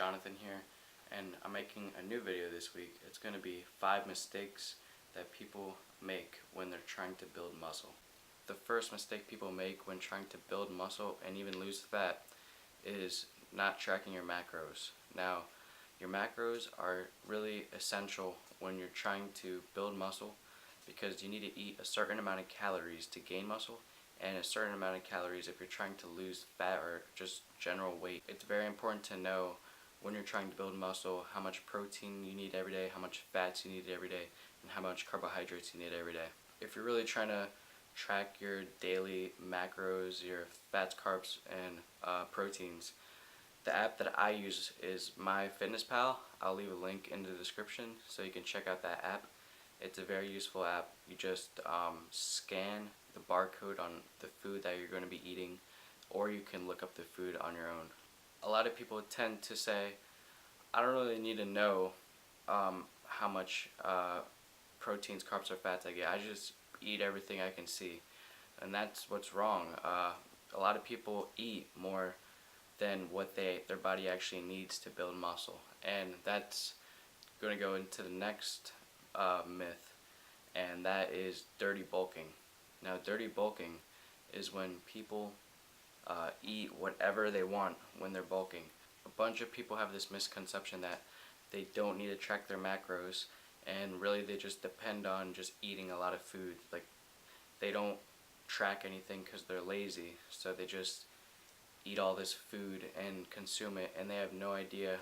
Jonathan here, and I'm making a new video this week. It's going to be 5 mistakes that people make when they're trying to build muscle. The first mistake people make when trying to build muscle and even lose fat is not tracking your macros. Now, your macros are really essential when you're trying to build muscle because you need to eat a certain amount of calories to gain muscle and a certain amount of calories if you're trying to lose fat or just general weight. It's very important to know when you're trying to build muscle how much protein you need every day, how much fats you need every day, and how much carbohydrates you need every day. If you're really trying to track your daily macros, your fats, carbs, and proteins, the app that I use is MyFitnessPal. I'll leave a link in the description so you can check out that app. It's a very useful app. You just scan the barcode on the food that you're going to be eating, or you can look up the food on your own. A lot of people tend to say, I don't really need to know how much proteins, carbs, or fats I get. I just eat everything I can see. And that's what's wrong. A lot of people eat more than what their body actually needs to build muscle. And that's going to go into the next myth, and that is dirty bulking. Now, dirty bulking is when people eat whatever they want when they're bulking. A bunch of people have this misconception that they don't need to track their macros, and really they just depend on just eating a lot of food. Like, they don't track anything because they're lazy, so they just eat all this food and consume it, and they have no idea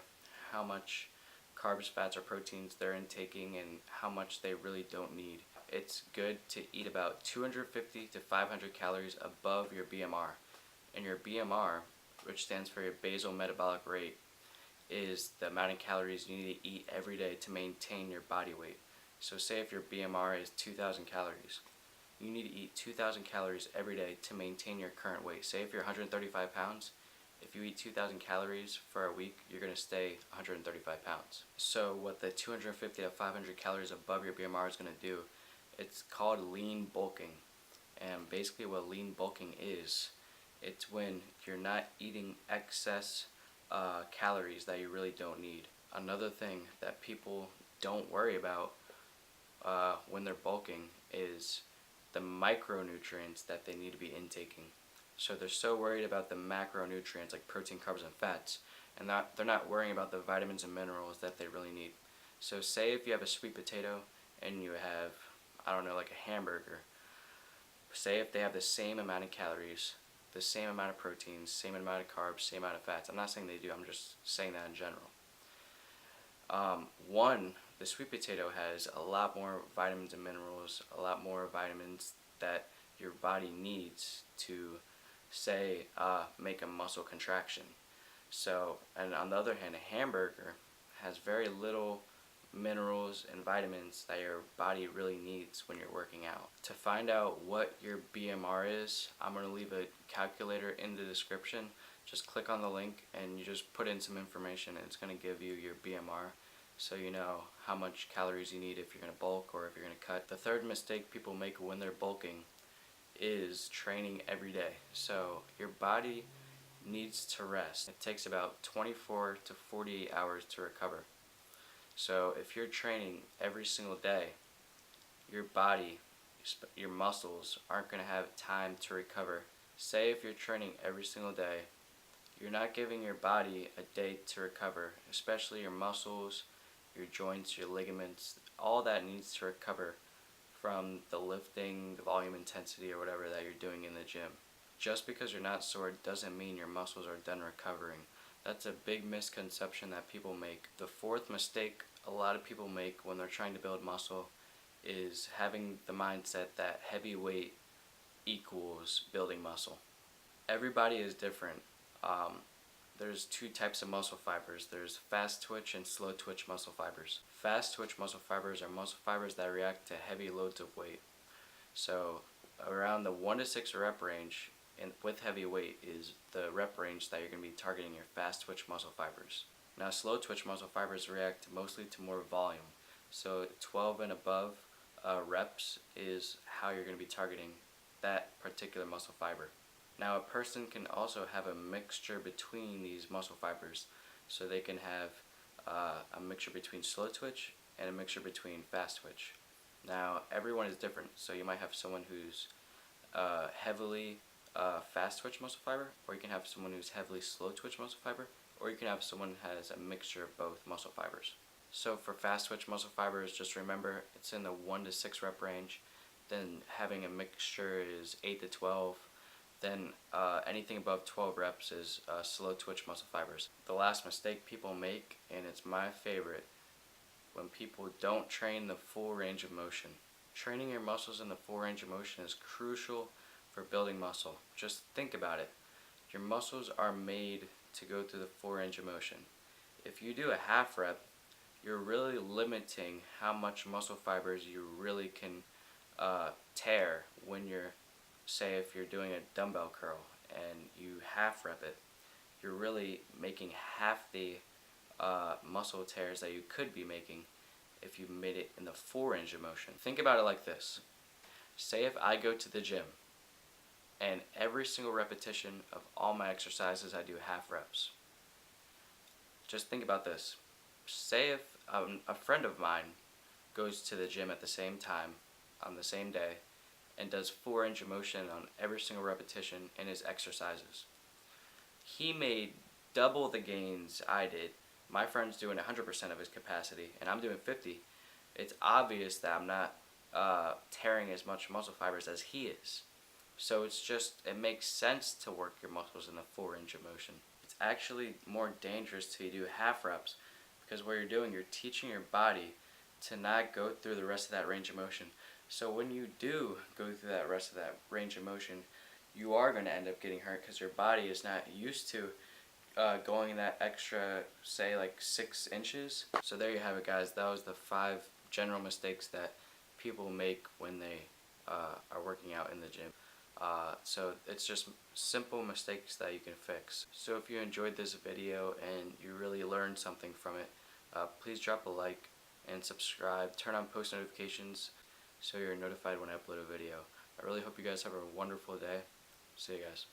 how much carbs, fats, or proteins they're intaking and how much they really don't need. It's good to eat about 250 to 500 calories above your BMR. And your BMR, which stands for your basal metabolic rate, is the amount of calories you need to eat every day to maintain your body weight. So say if your BMR is 2,000 calories, you need to eat 2,000 calories every day to maintain your current weight. Say if you're 135 pounds, if you eat 2,000 calories for a week, you're going to stay 135 pounds. So what the 250 to 500 calories above your BMR is going to do, it's called lean bulking. And basically what lean bulking is, it's when you're not eating excess calories that you really don't need. Another thing that people don't worry about when they're bulking is the micronutrients that they need to be intaking. So they're so worried about the macronutrients like protein, carbs, and fats, and they're not worrying about the vitamins and minerals that they really need. So say if you have a sweet potato and you have, I don't know, like a hamburger. Say if they have the same amount of calories, the same amount of proteins, same amount of carbs, same amount of fats. I'm not saying they do, I'm just saying that in general. The sweet potato has a lot more vitamins and minerals, a lot more vitamins that your body needs to, say, make a muscle contraction. So, and on the other hand, a hamburger has very little minerals and vitamins that your body really needs when you're working out. To find out what your BMR is, I'm going to leave a calculator in the description. Just click on the link and you just put in some information and it's going to give you your BMR, so you know how much calories you need if you're going to bulk or if you're going to cut. The third mistake people make when they're bulking is training every day. So your body needs to rest. It takes about 24 to 48 hours to recover. So if you're training every single day, your body, your muscles aren't going to have time to recover. Say if you're training every single day, you're not giving your body a day to recover, especially your muscles, your joints, your ligaments. All that needs to recover from the lifting, the volume, intensity, or whatever that you're doing in the gym. Just because you're not sore doesn't mean your muscles are done recovering. That's a big misconception that people make. The fourth mistake a lot of people make when they're trying to build muscle is having the mindset that heavy weight equals building muscle. Everybody is different. There's two types of muscle fibers. There's fast twitch and slow twitch muscle fibers. Fast twitch muscle fibers are muscle fibers that react to heavy loads of weight. So around the 1 to 6 rep range with heavy weight is the rep range that you're going to be targeting your fast twitch muscle fibers. Now slow twitch muscle fibers react mostly to more volume. So 12 and above reps is how you're going to be targeting that particular muscle fiber. Now a person can also have a mixture between these muscle fibers. so they can have a mixture between slow twitch and a mixture between fast twitch. Now, everyone is different, so you might have someone who's heavily fast twitch muscle fiber, or you can have someone who's heavily slow twitch muscle fiber, or you can have someone who has a mixture of both muscle fibers. So for fast twitch muscle fibers, just remember it's in the 1 to 6 rep range. Then having a mixture is 8 to 12. Then anything above 12 reps is slow twitch muscle fibers. The last mistake people make, and it's my favorite, when people don't train the full range of motion. Training your muscles in the full range of motion is crucial for building muscle. Just think about it. Your muscles are made to go through the full range of motion. If you do a half rep, you're really limiting how much muscle fibers you really can tear when you're, say if you're doing a dumbbell curl and you half rep it, you're really making half the muscle tears that you could be making if you made it in the full range of motion. Think about it like this. Say if I go to the gym and every single repetition of all my exercises I do half reps. Just think about this. Say if a friend of mine goes to the gym at the same time on the same day and does full range of motion on every single repetition in his exercises. He made double the gains I did. My friend's doing 100% of his capacity and I'm doing 50. It's obvious that I'm not tearing as much muscle fibers as he is. So it makes sense to work your muscles in the full range of motion. It's actually more dangerous to do half reps, because what you're doing, you're teaching your body to not go through the rest of that range of motion. So when you do go through that rest of that range of motion, you are going to end up getting hurt because your body is not used to going that extra, say like 6 inches. So there you have it, guys. That was the 5 general mistakes that people make when they are working out in the gym. So it's just simple mistakes that you can fix. So if you enjoyed this video and you really learned something from it, please drop a like and subscribe. Turn on post notifications so you're notified when I upload a video. I really hope you guys have a wonderful day. See you guys.